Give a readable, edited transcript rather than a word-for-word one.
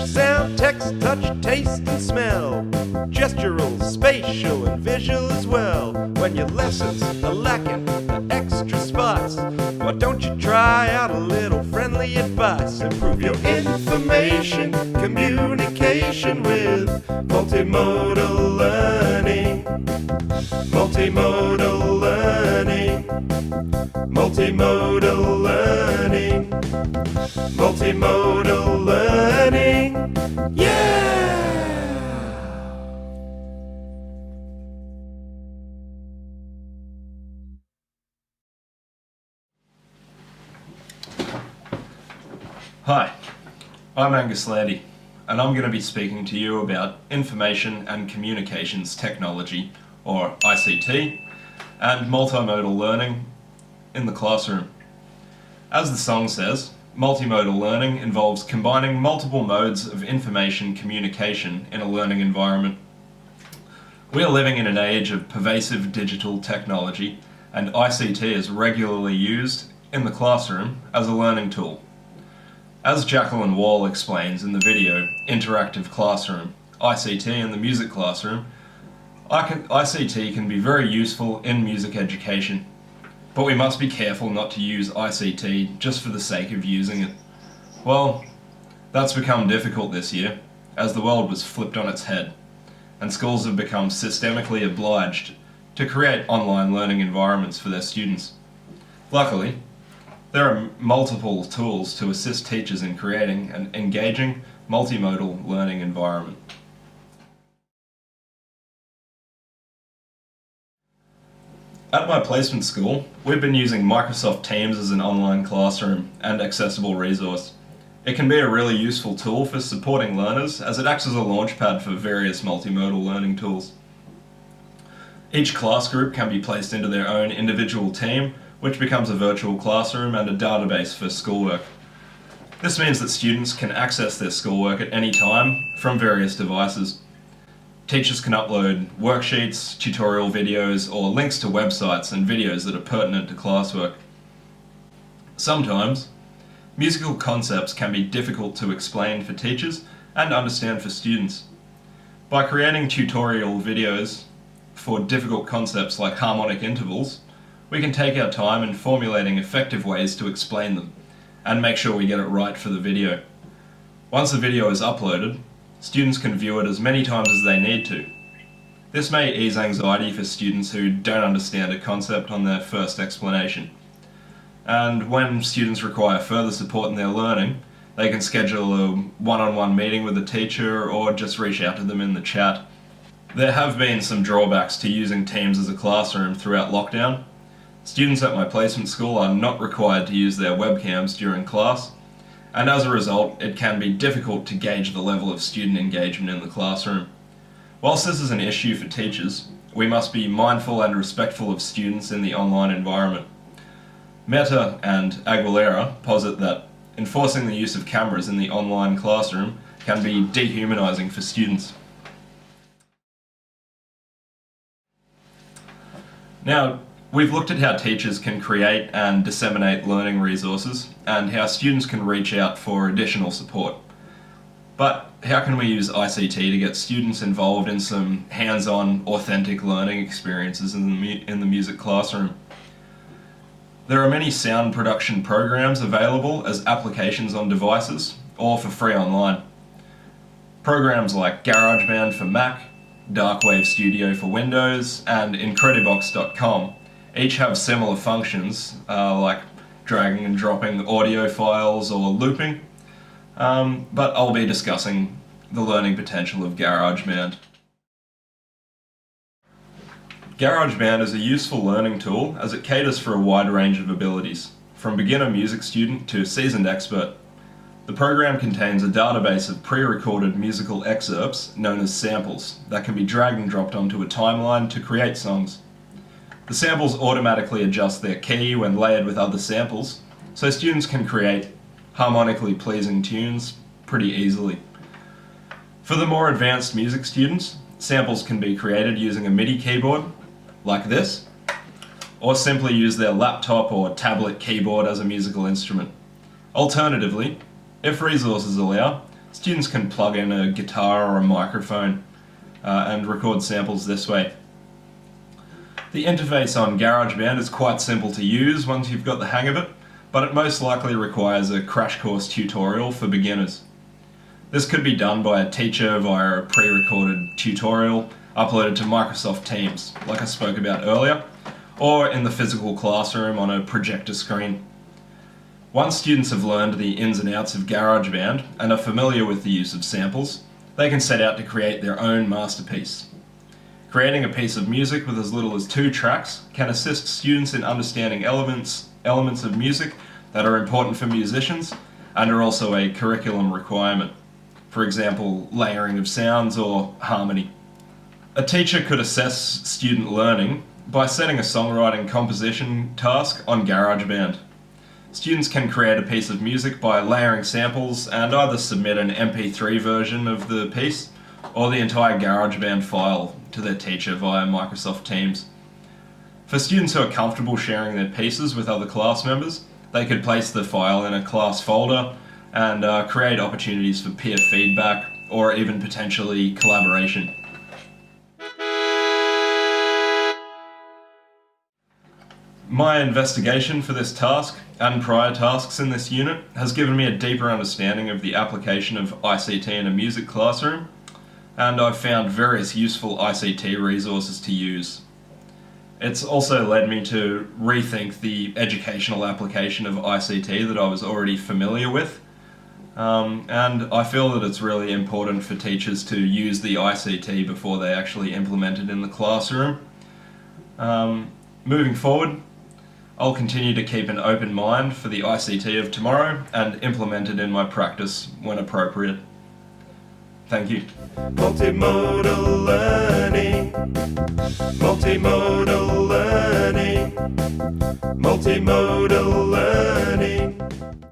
sound, text, touch, taste, and smell. Gestural, spatial, and visual as well. When your lessons are lacking the extra spots, why don't you try out a little friendly advice? Improve your information communication with multimodal learning. Multimodal learning. Multimodal learning. Multimodal learning. Yeah! Hi, I'm Angus Landy, and I'm going to be speaking to you about Information and Communications Technology, or ICT, and multimodal learning in the classroom. As the song says, multimodal learning involves combining multiple modes of information communication in a learning environment. We are living in an age of pervasive digital technology, and ICT is regularly used in the classroom as a learning tool. As Jacqueline Wall explains in the video Interactive Classroom, ICT in the music classroom, ICT can be very useful in music education, but we must be careful not to use ICT just for the sake of using it. Well, that's become difficult this year, as the world was flipped on its head, and schools have become systemically obliged to create online learning environments for their students. Luckily, there are multiple tools to assist teachers in creating an engaging, multimodal learning environment. At my placement school, we've been using Microsoft Teams as an online classroom and accessible resource. It can be a really useful tool for supporting learners as it acts as a launchpad for various multimodal learning tools. Each class group can be placed into their own individual team, which becomes a virtual classroom and a database for schoolwork. This means that students can access their schoolwork at any time from various devices. Teachers can upload worksheets, tutorial videos, or links to websites and videos that are pertinent to classwork. Sometimes, musical concepts can be difficult to explain for teachers and understand for students. By creating tutorial videos for difficult concepts like harmonic intervals, we can take our time in formulating effective ways to explain them and make sure we get it right for the video. Once the video is uploaded, students can view it as many times as they need to. This may ease anxiety for students who don't understand a concept on their first explanation. And when students require further support in their learning, they can schedule a one-on-one meeting with the teacher or just reach out to them in the chat. There have been some drawbacks to using Teams as a classroom throughout lockdown. Students at my placement school are not required to use their webcams during class, and as a result, it can be difficult to gauge the level of student engagement in the classroom. Whilst this is an issue for teachers, we must be mindful and respectful of students in the online environment. Mehta and Aguilera posit that enforcing the use of cameras in the online classroom can be dehumanizing for students. Now, we've looked at how teachers can create and disseminate learning resources and how students can reach out for additional support. But how can we use ICT to get students involved in some hands-on, authentic learning experiences in the music classroom? There are many sound production programs available as applications on devices or for free online. Programs like GarageBand for Mac, Darkwave Studio for Windows, and Incredibox.com each have similar functions like dragging and dropping audio files or looping, but I'll be discussing the learning potential of GarageBand. GarageBand is a useful learning tool as it caters for a wide range of abilities, from beginner music student to seasoned expert. The program contains a database of pre-recorded musical excerpts known as samples that can be dragged and dropped onto a timeline to create songs. The samples automatically adjust their key when layered with other samples, so students can create harmonically pleasing tunes pretty easily. For the more advanced music students, samples can be created using a MIDI keyboard, like this, or simply use their laptop or tablet keyboard as a musical instrument. Alternatively, if resources allow, Students can plug in a guitar or a microphone and record samples this way. The interface on GarageBand is quite simple to use once you've got the hang of it, but it most likely requires a crash course tutorial for beginners. This could be done by a teacher via a pre-recorded tutorial uploaded to Microsoft Teams, like I spoke about earlier, or in the physical classroom on a projector screen. Once students have learned the ins and outs of GarageBand and are familiar with the use of samples, they can set out to create their own masterpiece. Creating a piece of music with as little as 2 tracks can assist students in understanding elements of music that are important for musicians and are also a curriculum requirement. For example, layering of sounds or harmony. A teacher could assess student learning by setting a songwriting composition task on GarageBand. Students can create a piece of music by layering samples and either submit an MP3 version of the piece or the entire GarageBand file to their teacher via Microsoft Teams. For students who are comfortable sharing their pieces with other class members, they could place the file in a class folder and create opportunities for peer feedback or even potentially collaboration. My investigation for this task and prior tasks in this unit has given me a deeper understanding of the application of ICT in a music classroom, and I've found various useful ICT resources to use. It's also led me to rethink the educational application of ICT that I was already familiar with, and I feel that it's really important for teachers to use the ICT before they actually implement it in the classroom. Moving forward, I'll continue to keep an open mind for the ICT of tomorrow and implement it in my practice when appropriate. Thank you. Multimodal learning. Multimodal learning. Multimodal learning.